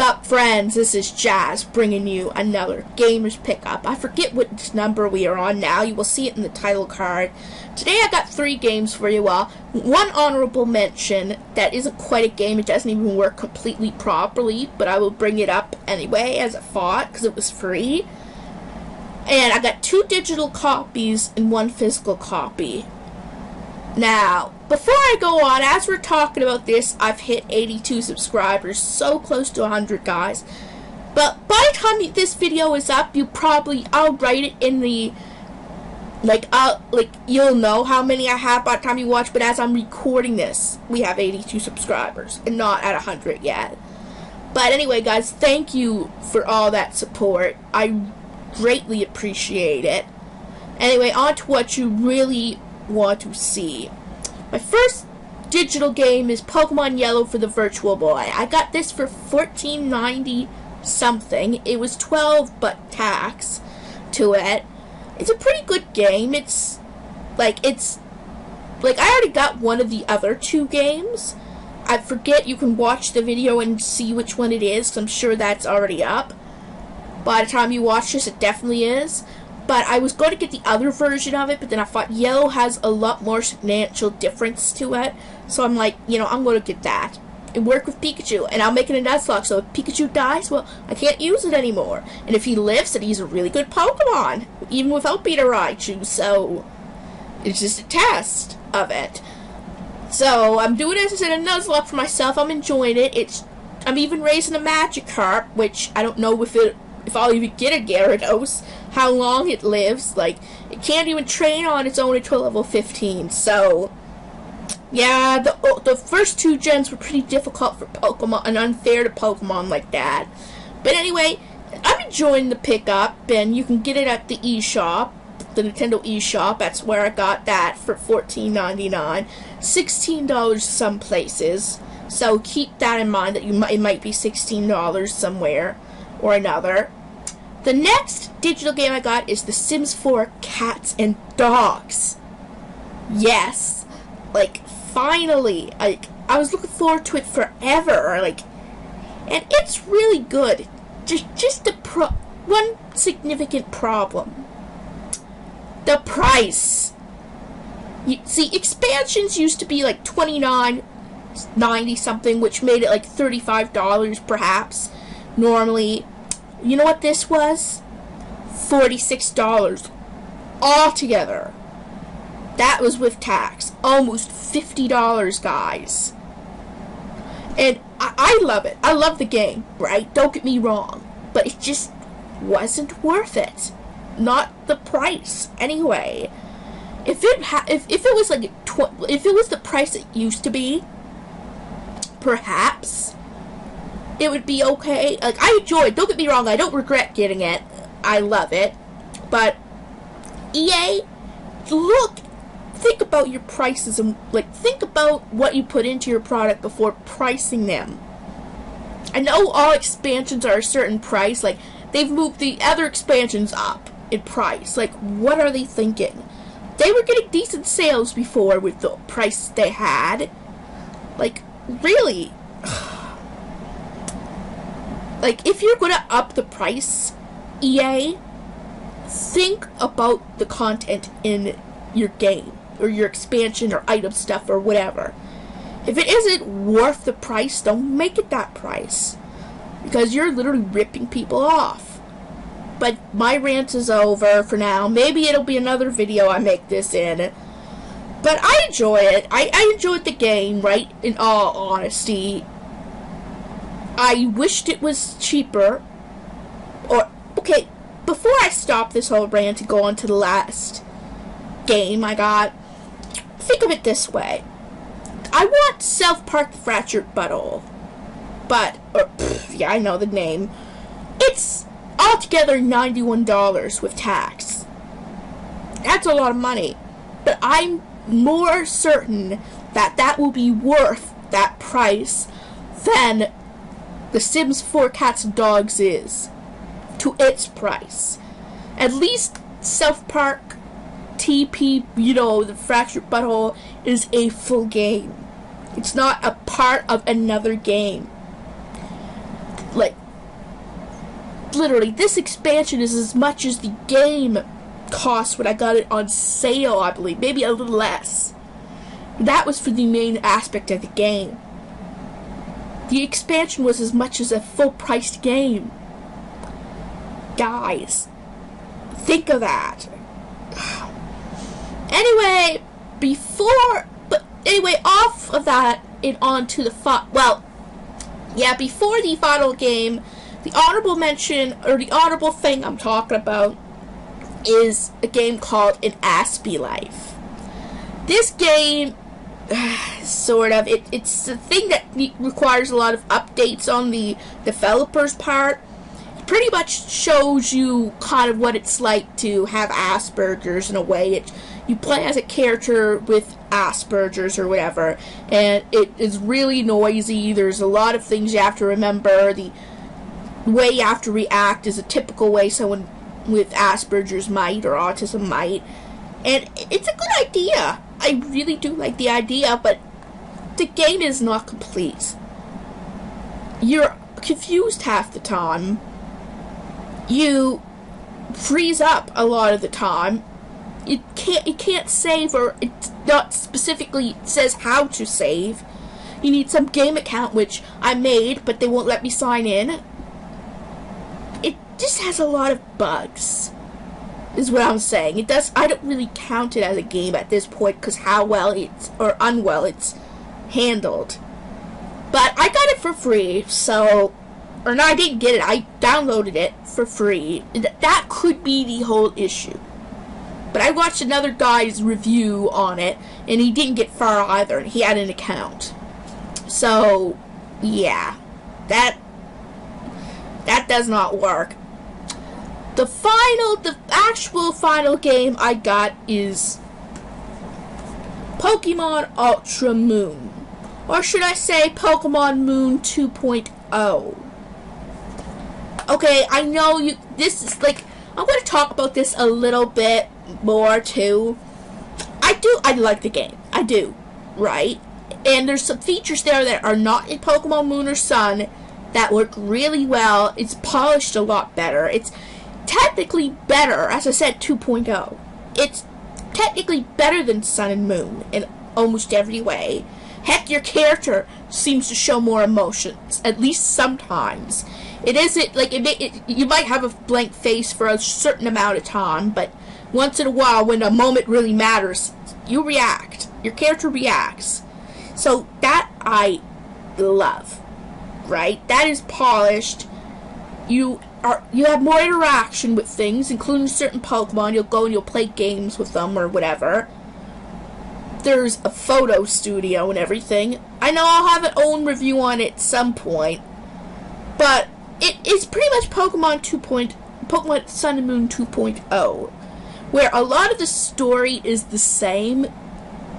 up, friends? This is Jazz bringing you another Gamers Pickup. I forget which number we are on now. You will see it in the title card. Today I got 3 games for you all. One honorable mention that isn't quite a game. It doesn't even work completely properly, but I will bring it up anyway as a thought because it was free. And I got 2 digital copies and 1 physical copy. Now, before I go on, as we're talking about this, I've hit 82 subscribers, so close to 100, guys. But by the time this video is up, I'll write it in the, you'll know how many I have by the time you watch, but as I'm recording this, we have 82 subscribers, and not at 100 yet. But anyway, guys, thank you for all that support. I greatly appreciate it. Anyway, on to what you really want to see. My first digital game is Pokemon Yellow for the Virtual Boy. I got this for $14.90 something. It was $12 but tax to it. It's a pretty good game. I already got one of the other 2 games. I forget, you can watch the video and see which one it is, 'cause I'm sure that's already up. By the time you watch this, it definitely is. But I was going to get the other version of it, but then I thought Yellow has a lot more substantial difference to it. So I'm like, I'm going to get that. And work with Pikachu. And I'll make it a Nuzlocke, so if Pikachu dies, well, I can't use it anymore. And if he lives, then he's a really good Pokemon. Even without being a Raichu. So it's just a test of it. So I'm doing it as a Nuzlocke for myself. I'm enjoying it. I'm even raising a Magikarp, which I don't know if I'll even get a Gyarados, how long it lives. It can't even train on its own until level 15. So, yeah, the first 2 gens were pretty difficult for Pokemon and unfair to Pokemon like that. But anyway, I'm enjoying the pickup, and you can get it at the eShop, the Nintendo eShop. That's where I got that for $14.99, $16 some places. So keep that in mind that it might be $16 somewhere or another. The next digital game I got is The Sims 4 Cats and Dogs. Yes, finally, I was looking forward to it forever, and it's really good. Just one significant problem: the price. See, expansions used to be $29.90 something, which made it $35 perhaps normally. You know what this was? $46 altogether. That was with tax. Almost $50, guys. And I love it. I love the game, right? Don't get me wrong. But it just wasn't worth it. Not the price. Anyway, if it was if it was the price it used to be, perhaps it would be okay. I enjoy it. Don't get me wrong. I don't regret getting it. I love it. But EA, think about your prices and think about what you put into your product before pricing them. I know all expansions are a certain price. They've moved the other expansions up in price. What are they thinking? They were getting decent sales before with the price they had. Really. If you're going to up the price, EA, think about the content in your game, or your expansion, or item stuff, or whatever. If it isn't worth the price, don't make it that price, because you're literally ripping people off. But my rant is over for now. Maybe it'll be another video I make this in. But I enjoy it. I enjoyed the game, right? In all honesty. I wished it was cheaper. Okay, before I stop this whole rant and go on to the last game I got, think of it this way. I want South Park Fractured Butthole. Yeah, I know the name. It's altogether $91 with tax. That's a lot of money. But I'm more certain that that will be worth that price than The Sims 4 Cats and Dogs is to its price. At least South Park TP, the Fractured Butthole is a full game. It's not a part of another game. like, literally, this expansion is as much as the game cost when I got it on sale, I believe. Maybe a little less. That was for the main aspect of the game. The expansion was as much as a full-priced game. Guys, think of that. Anyway, off of that and on to the before the final game, the honorable mention, or the honorable thing I'm talking about, is a game called An Aspie Life. This game, sort of, it's a thing that requires a lot of updates on the developer's part. It pretty much shows you kind of what it's like to have Asperger's in a way. You play as a character with Asperger's or whatever, and it is really noisy. There's a lot of things you have to remember. The way you have to react is a typical way someone with Asperger's might, or autism might. And it's a good idea. I really do like the idea, but the game is not complete. You're confused half the time. You freeze up a lot of the time. You can't save, or it not specifically says how to save. You need some game account, which I made, but they won't let me sign in. It just has a lot of bugs, is what I'm saying. I don't really count it as a game at this point because how well or unwell it's handled. But I got it for free, I didn't get it. I downloaded it for free. That could be the whole issue. But I watched another guy's review on it, and he didn't get far either, and he had an account. So, yeah, that does not work. The actual final game I got is Pokemon Ultra Moon. Or should I say Pokemon Moon 2.0. Okay, I know this is like, I'm going to talk about this a little bit more too. I like the game. I do, right? And there's some features there that are not in Pokemon Moon or Sun that work really well. It's polished a lot better. It's technically better, as I said, 2.0. It's technically better than Sun and Moon in almost every way. Heck, your character seems to show more emotions, at least sometimes. It isn't like you might have a blank face for a certain amount of time, but once in a while, when a moment really matters, you react. Your character reacts. So that I love, right? That is polished. You have more interaction with things, including certain Pokemon. You'll go and you'll play games with them or whatever. There's a photo studio and everything. I know I'll have an own review on it at some point, but it's pretty much Pokemon Sun and Moon 2.0, where a lot of the story is the same,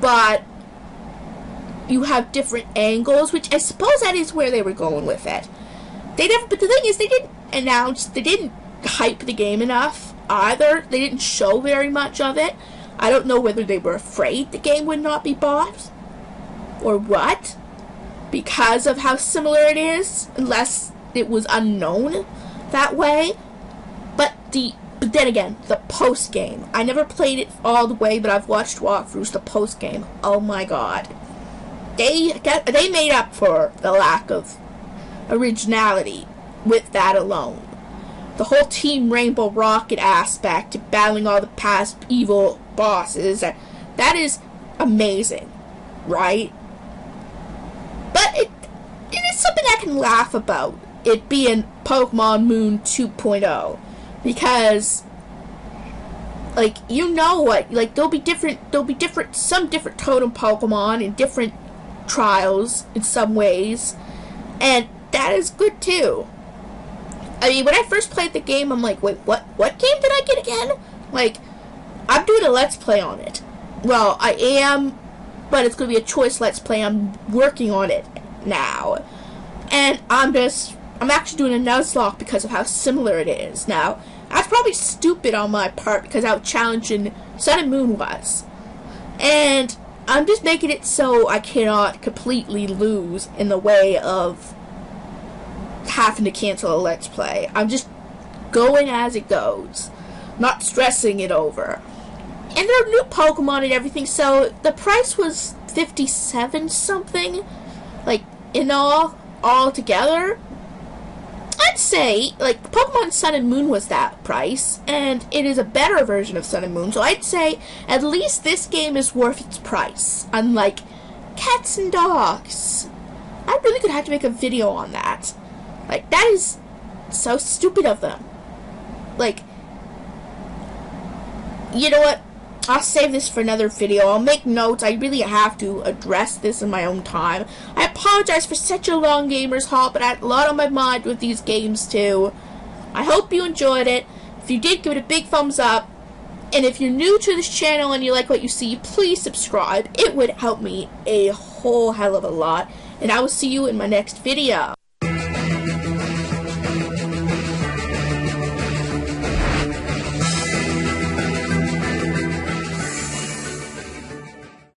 but you have different angles, which I suppose that is where they were going with it. But the thing is, they didn't hype the game enough either. They didn't show very much of it. I don't know whether they were afraid the game would not be bought, or what, because of how similar it is, unless it was unknown that way. But then again, the post game. I never played it all the way, but I've watched walkthroughs. The post game. Oh my god, they made up for the lack of originality with that alone. The whole Team Rainbow Rocket aspect, battling all the past evil bosses, that is amazing, right? But it is something I can laugh about, it being Pokemon Moon 2.0, because, like, you know what, like, there'll be some different totem Pokemon in different trials in some ways, and that is good too. I mean, when I first played the game, I'm like, wait, what game did I get again? Like, I'm doing a Let's Play on it. Well, I am, but it's going to be a choice Let's Play. I'm working on it now. And I'm actually doing a Nuzlocke because of how similar it is. Now, that's probably stupid on my part because how challenging Sun and Moon was. And I'm just making it so I cannot completely lose in the way of having to cancel a Let's Play. I'm just going as it goes, not stressing it over. And there are new Pokemon and everything, so the price was 57 something, like in all together. I'd say like Pokemon Sun and Moon was that price, and it is a better version of Sun and Moon, so I'd say at least this game is worth its price, unlike Cats and Dogs. I really could have to make a video on that. Like, that is so stupid of them. Like, you know what? I'll save this for another video. I'll make notes. I really have to address this in my own time. I apologize for such a long Gamers Haul, but I had a lot on my mind with these games too. I hope you enjoyed it. If you did, give it a big thumbs up. And if you're new to this channel and you like what you see, please subscribe. It would help me a whole hell of a lot. And I will see you in my next video.